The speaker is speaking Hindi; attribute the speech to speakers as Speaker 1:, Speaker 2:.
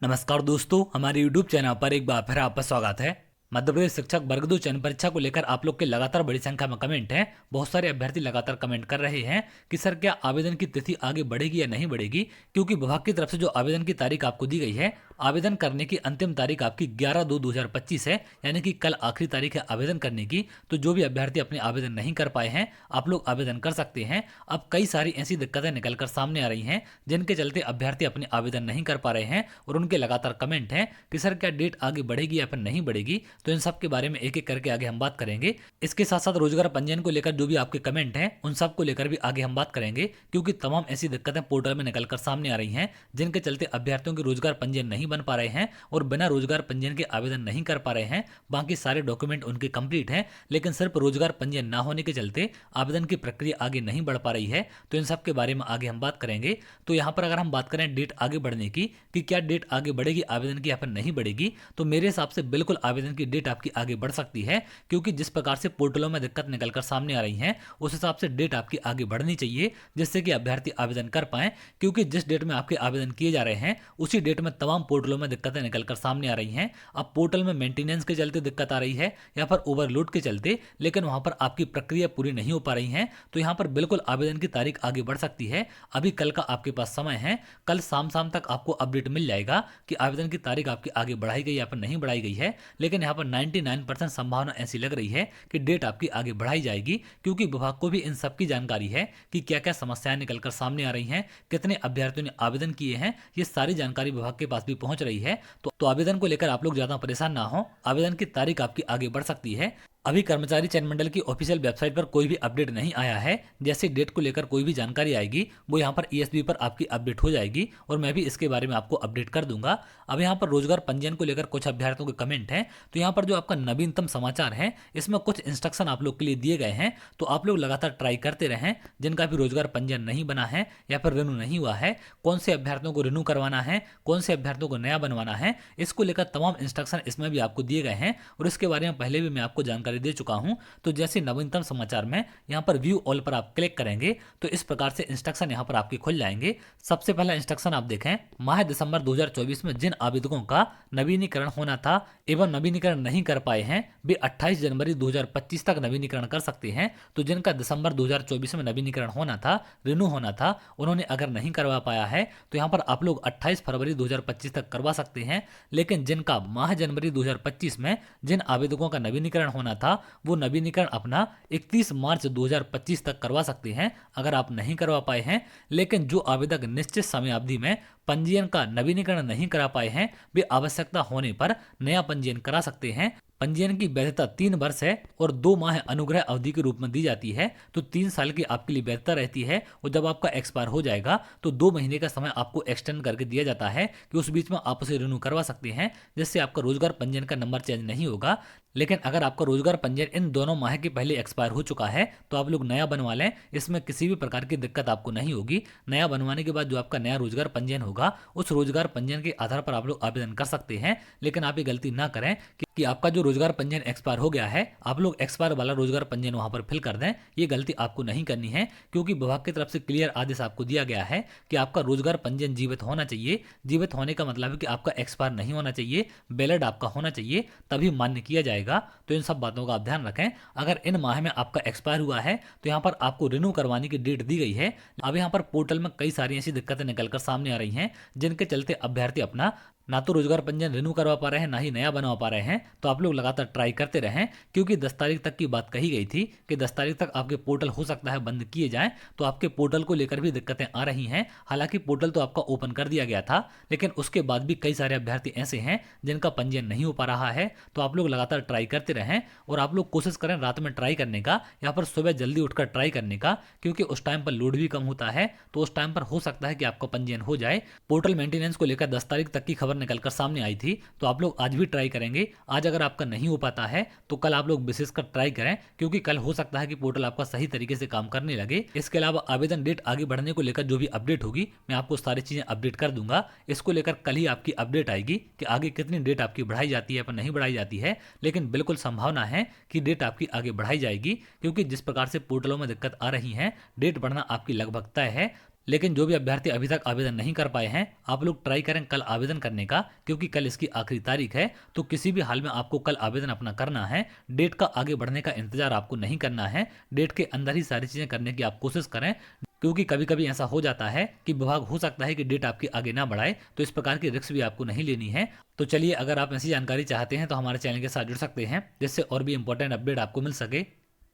Speaker 1: नमस्कार दोस्तों, हमारे YouTube चैनल पर एक बार फिर आपका स्वागत है। मध्य प्रदेश शिक्षक वर्ग 2 चयन परीक्षा को लेकर आप लोग के लगातार बड़ी संख्या में कमेंट हैं। बहुत सारे अभ्यर्थी लगातार कमेंट कर रहे हैं कि सर क्या आवेदन की तिथि आगे बढ़ेगी या नहीं बढ़ेगी, क्योंकि विभाग की तरफ से जो आवेदन की तारीख आपको दी गई है, आवेदन करने की अंतिम तारीख आपकी 11/2/2025 है, यानी कि कल आखिरी तारीख है आवेदन करने की। तो जो भी अभ्यर्थी अपने आवेदन नहीं कर पाए हैं, आप लोग आवेदन कर सकते हैं। अब कई सारी ऐसी दिक्कतें निकलकर सामने आ रही हैं जिनके चलते अभ्यर्थी अपने आवेदन नहीं कर पा रहे हैं और उनके लगातार कमेंट हैं कि सर क्या डेट आगे बढ़ेगी या फिर नहीं बढ़ेगी। तो इन सब के बारे में एक एक करके आगे हम बात करेंगे। इसके साथ साथ रोजगार पंजीयन को लेकर जो भी आपके कमेंट हैं उन सब को लेकर भी आगे हम बात करेंगे, क्योंकि तमाम ऐसी दिक्कतें पोर्टल में निकलकर सामने आ रही हैं जिनके चलते अभ्यर्थियों के रोजगार पंजीयन नहीं बन पा रहे हैं और बिना रोजगार पंजीयन के आवेदन नहीं कर पा रहे हैं। बाकी सारे डॉक्यूमेंट उनके कंप्लीट हैं, लेकिन सिर्फ रोजगार पंजीयन ना होने के चलते आवेदन की प्रक्रिया आगे नहीं बढ़ पा रही है। तो इन सब के बारे में आगे हम बात करेंगे। तो यहाँ पर अगर हम बात करें डेट आगे बढ़ने की, कि क्या डेट आगे बढ़ेगी आवेदन की या फिर नहीं बढ़ेगी, तो मेरे हिसाब से बिल्कुल आवेदन की डेट आपकी आगे बढ़ सकती है, क्योंकि जिस प्रकार से पोर्टलों में दिक्कत निकलकर सामने आ रही है उस हिसाब से डेट आपकी आगे बढ़नी चाहिए, जिससे कि अभ्यर्थी आवेदन कर पाए। क्योंकि जिस डेट में आपके आवेदन किए जा रहे हैं उसी डेट में तमाम पोर्टलों में दिक्कतें निकलकर सामने आ रही हैं। अब पोर्टल में मेंटेनेंस के चलते दिक्कत आ रही है या फिर ओवरलोड के चलते, लेकिन वहां पर आपकी प्रक्रिया पूरी नहीं हो पा रही है। तो यहाँ पर बिल्कुल आवेदन की तारीख आगे बढ़ सकती है। अभी कल का आपके पास समय है, कल शाम तक आपको अपडेट मिल जाएगा कि आवेदन की तारीख आपकी आगे बढ़ाई गई या फिर नहीं बढ़ाई गई है। लेकिन यहाँ पर 99% संभावना ऐसी लग रही है कि डेट आपकी आगे बढ़ाई जाएगी, क्योंकि विभाग को भी इन सब की जानकारी है कि क्या क्या समस्याएं निकलकर सामने आ रही हैं, कितने अभ्यर्थियों ने आवेदन किए हैं, ये सारी जानकारी विभाग के पास भी पहुंच रही है। तो आवेदन को लेकर आप लोग ज्यादा परेशान ना हो, आवेदन की तारीख आपकी आगे बढ़ सकती है। अभी कर्मचारी चयन मंडल की ऑफिशियल वेबसाइट पर कोई भी अपडेट नहीं आया है। जैसे डेट को लेकर कोई भी जानकारी आएगी वो यहाँ पर ईएसबी पर आपकी अपडेट हो जाएगी और मैं भी इसके बारे में आपको अपडेट कर दूंगा। अब यहाँ पर रोजगार पंजीयन को लेकर कुछ अभ्यर्थियों के कमेंट हैं। तो यहाँ पर जो आपका नवीनतम समाचार है इसमें कुछ इंस्ट्रक्शन आप लोग के लिए दिए गए हैं, तो आप लोग लगातार ट्राई करते रहें। जिनका भी रोजगार पंजीयन नहीं बना है या फिर रिन्यू नहीं हुआ है, कौन से अभ्यर्थियों को रिन्यू करवाना है, कौन से अभ्यर्थियों को नया बनवाना है, इसको लेकर तमाम इंस्ट्रक्शन इसमें भी आपको दिए गए हैं और इसके बारे में पहले भी मैं आपको जानकारी दे चुका हूं। तो जैसे नवीनतम समाचार में यहाँ पर व्यू ऑल पर आप क्लिक करेंगे तो इस प्रकार से इंस्ट्रक्शन यहाँ पर आपके खुल जाएंगे। सबसे पहला इंस्ट्रक्शन आप देखें, माह दिसंबर 2024 में जिन आवेदकों का नवीनीकरण होना था एवं नवीनीकरण नहीं कर पाए हैं वे 28 जनवरी 2025 तक नवीनीकरण कर सकते हैं। तो जिनका दिसंबर 2024 में नवीनीकरण होना था, रिन्यू होना था, उन्होंने अगर नहीं करवा पाया है तो यहाँ पर आप लोग 28 फरवरी 2025 तक करवा सकते हैं। लेकिन जिनका माह जनवरी 2025 में जिन आवेदकों का नवीनीकरण होना था वो नवीनीकरण अपना 31 मार्च 2025 तक करवा सकते हैं अगर आप नहीं करवा पाए हैं। लेकिन जो आवेदक निश्चित समयावधि में पंजीयन का नवीनीकरण नहीं करा पाए हैं वे आवश्यकता होने पर नया पंजीयन करा सकते हैं। पंजीयन की वैधता 3 वर्ष है और 2 माह अनुग्रह अवधि के रूप में दी जाती है। तो 3 साल की आपके लिए वैधता रहती है और जब आपका एक्सपायर हो जाएगा तो 2 महीने का समय आपको एक्सटेंड करके दिया जाता है कि उस बीच में आप उसे रिन्यू करवा सकते हैं, जिससे आपका रोजगार पंजीयन का नंबर चेंज नहीं होगा। लेकिन अगर आपका रोजगार पंजीयन इन दोनों माह के पहले एक्सपायर हो चुका है तो आप लोग नया बनवा लें, इसमें किसी भी प्रकार की दिक्कत आपको नहीं होगी। नया बनवाने के बाद जो आपका नया रोजगार पंजीयन होगा उस रोजगार पंजीयन के आधार पर आप लोग आवेदन कर सकते हैं। लेकिन आप ये गलती ना करें कि आपका जो रोजगार पंजीयन एक्सपायर हो गया है आप लोग एक्सपायर वाला रोजगार पंजीयन वहां पर फिल कर दें। ये गलती आपको नहीं करनी है, क्योंकि विभाग की तरफ से क्लियर आदेश आपको दिया गया है कि आपका रोजगार पंजीयन जीवित होना चाहिए। जीवित होने का मतलब है कि आपका एक्सपायर नहीं होना चाहिए, वैलिड आपका होना चाहिए, तभी मान्य किया जाएगा। तो इन सब बातों का आप ध्यान रखें। अगर इन माह में आपका एक्सपायर हुआ है तो यहाँ पर आपको रिन्यू करवाने की डेट दी गई है। अब यहाँ पर पोर्टल में कई सारी ऐसी दिक्कतें निकलकर सामने आ रही हैं जिनके चलते अभ्यर्थी अपना ना तो रोजगार पंजीयन रिन्यू करवा पा रहे हैं ना ही नया बनवा पा रहे हैं। तो आप लोग लगातार ट्राई करते रहें, क्योंकि 10 तारीख तक की बात कही गई थी कि 10 तारीख तक आपके पोर्टल हो सकता है बंद किए जाएं। तो आपके पोर्टल को लेकर भी दिक्कतें आ रही हैं। हालांकि पोर्टल तो आपका ओपन कर दिया गया था, लेकिन उसके बाद भी कई सारे अभ्यर्थी ऐसे हैं जिनका पंजीयन नहीं हो पा रहा है। तो आप लोग लगातार ट्राई करते रहें और आप लोग कोशिश करें रात में ट्राई करने का या फिर सुबह जल्दी उठकर ट्राई करने का, क्योंकि उस टाइम पर लोड भी कम होता है। तो उस टाइम पर हो सकता है कि आपका पंजीयन हो जाए। पोर्टल मेंटेनेंस को लेकर 10 तारीख तक की खबर निकलकर सामने आई थी, तो आप लोग आज भी ट्राई करेंगे। आज अगर आपका नहीं हो पाता है तो कल आप लोग विशेषकर ट्राई करें, क्योंकि कल हो सकता है कि पोर्टल आपका सही तरीके से काम करने लगे। इसके अलावा आवेदन डेट आगे बढ़ने को लेकर जो भी अपडेट होगी मैं आपको सारी चीजें अपडेट कर दूंगा। इसको लेकर कल ही आपकी अपडेट आएगी कि आगे कितनी डेट आपकी बढ़ाई जाती है या नहीं बढ़ाई जाती है। लेकिन बिल्कुल संभावना है कि डेट आपकी आगे बढ़ाई जाएगी, क्योंकि जिस प्रकार से पोर्टलों में दिक्कत आ रही है डेट बढ़ना आपकी लगभग तय है। लेकिन जो भी अभ्यर्थी अभी तक आवेदन नहीं कर पाए हैं, आप लोग ट्राई करें कल आवेदन करने का, क्योंकि कल इसकी आखिरी तारीख है। तो किसी भी हाल में आपको कल आवेदन अपना करना है। डेट का आगे बढ़ने का इंतजार आपको नहीं करना है। डेट के अंदर ही सारी चीजें करने की आप कोशिश करें, क्योंकि कभी कभी ऐसा हो जाता है कि विभाग हो सकता है कि डेट आपकी आगे ना बढ़ाए, तो इस प्रकार की रिस्क भी आपको नहीं लेनी है। तो चलिए, अगर आप ऐसी जानकारी चाहते हैं तो हमारे चैनल के साथ जुड़ सकते हैं, जिससे और भी इंपॉर्टेंट अपडेट आपको मिल सके।